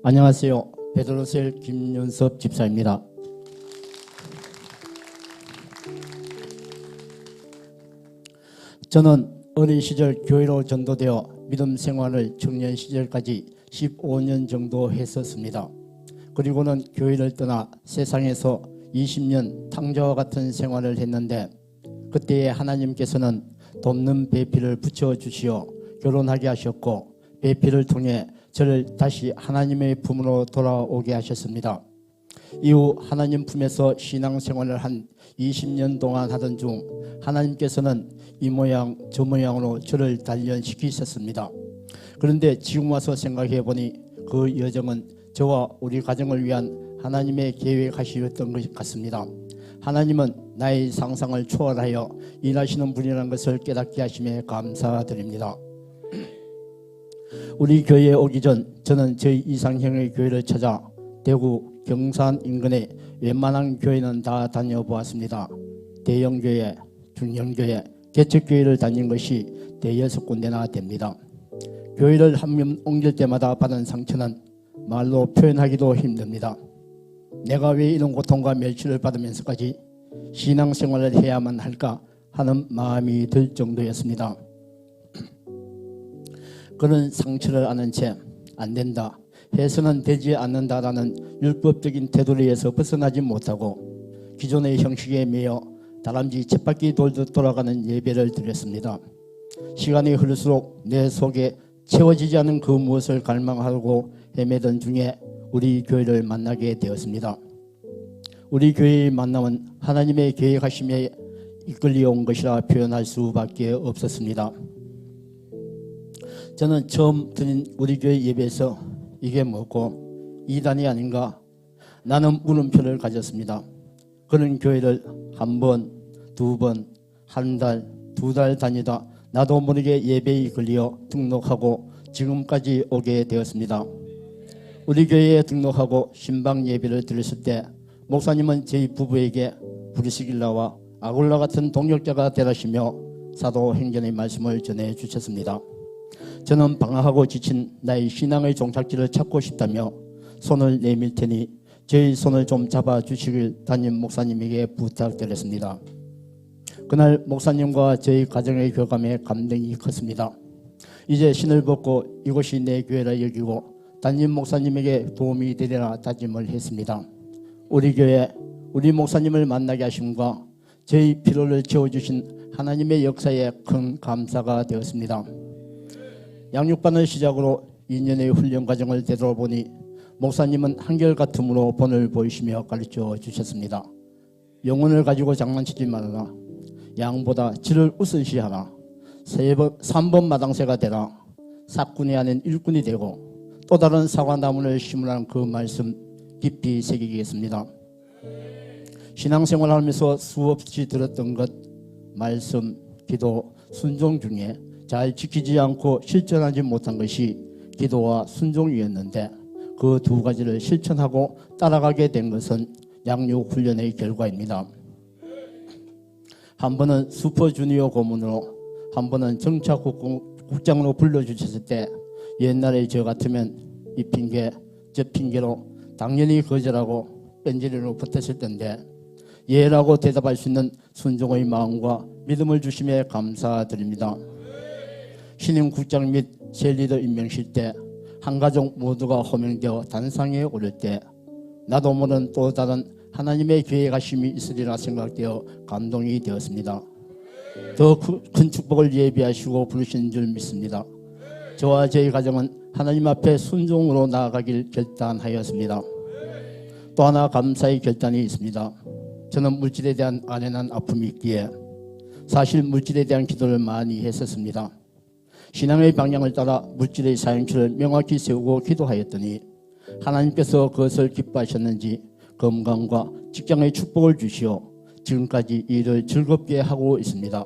안녕하세요. 베드로셀 김윤섭 집사입니다. 저는 어린 시절 교회로 전도되어 믿음 생활을 청년 시절까지 15년 정도 했었습니다. 그리고는 교회를 떠나 세상에서 20년 탕자와 같은 생활을 했는데, 그때에 하나님께서는 돕는 배필을 붙여주시어 결혼하게 하셨고, 배필을 통해 저를 다시 하나님의 품으로 돌아오게 하셨습니다. 이후 하나님 품에서 신앙생활을 한 20년 동안 하던 중 하나님께서는 이 모양 저 모양으로 저를 단련시키셨습니다. 그런데 지금 와서 생각해 보니 그 여정은 저와 우리 가정을 위한 하나님의 계획하시었던 것 같습니다. 하나님은 나의 상상을 초월하여 일하시는 분이라는 것을 깨닫게 하심에 감사드립니다. 우리 교회에 오기 전 저는 저희 이상형의 교회를 찾아 대구 경산 인근의 웬만한 교회는 다 다녀보았습니다. 대형교회, 중형교회, 개척교회를 다닌 것이 대여섯 군데나 됩니다. 교회를 한 번 옮길 때마다 받은 상처는 말로 표현하기도 힘듭니다. 내가 왜 이런 고통과 멸시를 받으면서까지 신앙생활을 해야만 할까 하는 마음이 들 정도였습니다. 그런 상처를 아는 채 안 된다, 해서는 되지 않는다라는 율법적인 테두리에서 벗어나지 못하고 기존의 형식에 매여 다람쥐 쳇바퀴 돌듯 돌아가는 예배를 드렸습니다. 시간이 흐를수록 내 속에 채워지지 않은 그 무엇을 갈망하고 헤매던 중에 우리 교회를 만나게 되었습니다. 우리 교회의 만남은 하나님의 계획하심에 이끌려온 것이라 표현할 수밖에 없었습니다. 저는 처음 드린 우리 교회 예배에서 이게 뭐고 이단이 아닌가, 나는 물음표를 가졌습니다. 그런 교회를 한 번, 두 번, 한 달, 두 달 다니다 나도 모르게 예배에 이끌려 등록하고 지금까지 오게 되었습니다. 우리 교회에 등록하고 신방 예배를 드렸을 때 목사님은 저희 부부에게 브리스길라와 아굴라 같은 동역자가 되라시며 사도행전의 말씀을 전해 주셨습니다. 저는 방황하고 지친 나의 신앙의 종착지를 찾고 싶다며 손을 내밀 테니 저희 손을 좀 잡아주시길 담임 목사님에게 부탁드렸습니다. 그날 목사님과 저희 가정의 교감에 감동이 컸습니다. 이제 신을 벗고 이곳이 내 교회라 여기고 담임 목사님에게 도움이 되리라 다짐을 했습니다. 우리 교회, 우리 목사님을 만나게 하심과 저희 필요를 채워주신 하나님의 역사에 큰 감사가 되었습니다. 양육반을 시작으로 2년의 훈련 과정을 되돌아보니 목사님은 한결같음으로 본을 보이시며 가르쳐 주셨습니다. 영혼을 가지고 장난치지 말아라. 양보다 질을 우선시하라. 3번 마당새가 되라. 사꾼이 아닌 일꾼이 되고 또 다른 사과나무를 심으라는 그 말씀 깊이 새기겠습니다. 신앙생활을 하면서 수없이 들었던 것, 말씀, 기도, 순종 중에 잘 지키지 않고 실천하지 못한 것이 기도와 순종이었는데, 그 두 가지를 실천하고 따라가게 된 것은 양육훈련의 결과입니다. 한 번은 슈퍼주니어 고문으로, 한 번은 정착국장으로 불러주셨을 때 옛날에 저 같으면 이 핑계 저 핑계로 당연히 거절하고 뺀질리로 붙었을 텐데 예라고 대답할 수 있는 순종의 마음과 믿음을 주심에 감사드립니다. 신임 국장 및 셀리더 임명실 때 한 가족 모두가 호명되어 단상에 오를 때 나도 모르는 또 다른 하나님의 계획하심이 있으리라 생각되어 감동이 되었습니다. 더 큰 축복을 예비하시고 부르신 줄 믿습니다. 저와 저희 가정은 하나님 앞에 순종으로 나아가길 결단하였습니다. 또 하나 감사의 결단이 있습니다. 저는 물질에 대한 안연한 아픔이 있기에 사실 물질에 대한 기도를 많이 했었습니다. 신앙의 방향을 따라 물질의 사용처를 명확히 세우고 기도하였더니 하나님께서 그것을 기뻐하셨는지 건강과 직장의 축복을 주시어 지금까지 일을 즐겁게 하고 있습니다.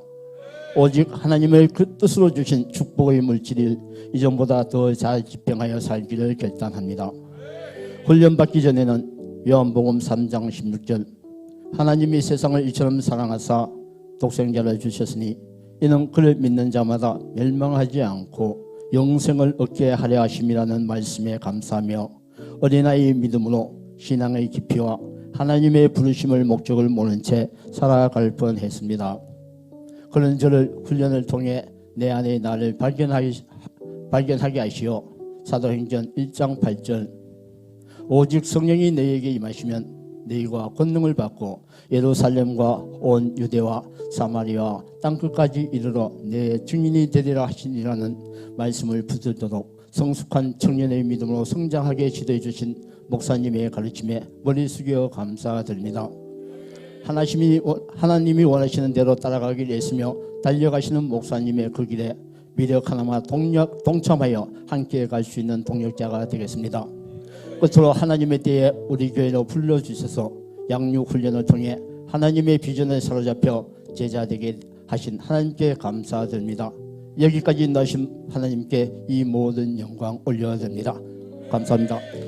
오직 하나님의 그 뜻으로 주신 축복의 물질을 이전보다 더 잘 집행하여 살기를 결단합니다. 훈련받기 전에는 요한복음 3장 16절 하나님이 세상을 이처럼 사랑하사 독생자를 주셨으니 이는 그를 믿는 자마다 멸망하지 않고 영생을 얻게 하려 하심이라는 말씀에 감사하며 어린아이의 믿음으로 신앙의 깊이와 하나님의 부르심을 목적을 모른 채 살아갈 뻔했습니다. 그런 저를 훈련을 통해 내 안의 나를 발견하게 하시어 사도행전 1장 8절 오직 성령이 너희에게 임하시면 너희가 권능을 받고 예루살렘과 온 유대와 사마리아 땅끝까지 이르러 내 증인이 되리라 하시니라는 말씀을 붙들도록 성숙한 청년의 믿음으로 성장하게 지도해 주신 목사님의 가르침에 머리 숙여 감사드립니다. 하나님이 원하시는 대로 따라가길 애쓰며 달려가시는 목사님의 그 길에 미력 하나마 동참하여 함께 갈 수 있는 동력자가 되겠습니다. 끝으로 하나님의 때에 우리 교회로 불러주셔서 양육훈련을 통해 하나님의 비전에 사로잡혀 제자되게 하신 하나님께 감사드립니다. 여기까지 넣으신 하나님께 이 모든 영광 올려드립니다. 감사합니다.